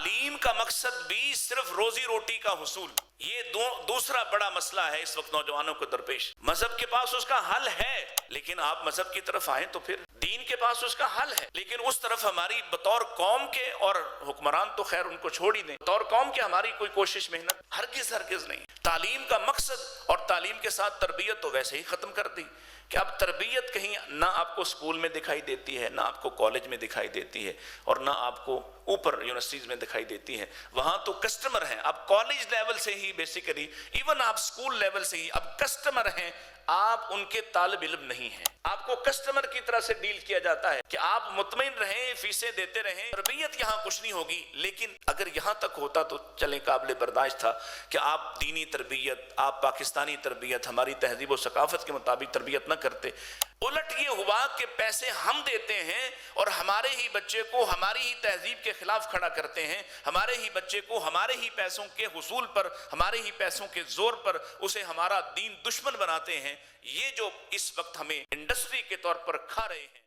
تعلیم کا مقصد بھی صرف روزی روٹی کا حصول، یہ دوسرا بڑا مسئلہ ہے اس وقت نوجوانوں کو درپیش۔ مذہب کے پاس اس کا حل ہے، لیکن آپ مذہب کی طرف آئیں تو پھر دین کے پاس اس کا حل ہے، لیکن اس طرف ہماری بطور قوم کے، اور حکمران تو خیر ان کو چھوڑ ہی دیں، بطور قوم کے ہماری کوئی کوشش محنت ہرگز نہیں۔ تعلیم کا مقصد اور تعلیم کے ساتھ تربیت تو ویسے ہی ختم کر دی کہ اب تربیت کہیں نہ آپ کو سکول میں دکھائی دیتی ہے، نہ آپ کو کالج میں دکھائی دیتی ہے، اور نہ آپ کو اوپر یونیورسٹیز میں دکھائی دیتی ہے۔ وہاں تو کسٹمر ہیں، اب کالج لیول سے ہی بیسیکلی، ایون آپ سکول لیول سے ہی اب کسٹمر ہیں، آپ ان کے طالب علم نہیں ہیں۔ آپ کو کسٹمر کی طرح سے ڈیل کیا جاتا ہے کہ آپ مطمئن رہیں، فیسیں دیتے رہیں، تربیت یہاں کچھ نہیں ہوگی۔ لیکن اگر یہاں تک ہوتا تو چلیں قابل برداشت تھا کہ آپ دینی تربیت، آپ پاکستانی تربیت، ہماری تہذیب و ثقافت کے مطابق تربیت نہ کرتے۔ الٹ یہ ہوا کہ پیسے ہم دیتے ہیں اور ہمارے ہی بچے کو ہماری ہی تہذیب کے خلاف کھڑا کرتے ہیں، ہمارے ہی بچے کو ہمارے ہی پیسوں کے حصول پر، ہمارے ہی پیسوں کے زور پر اسے ہمارا دین دشمن بناتے ہیں۔ یہ جو اس وقت ہمیں انڈسٹری کے طور پر کھا رہے ہیں۔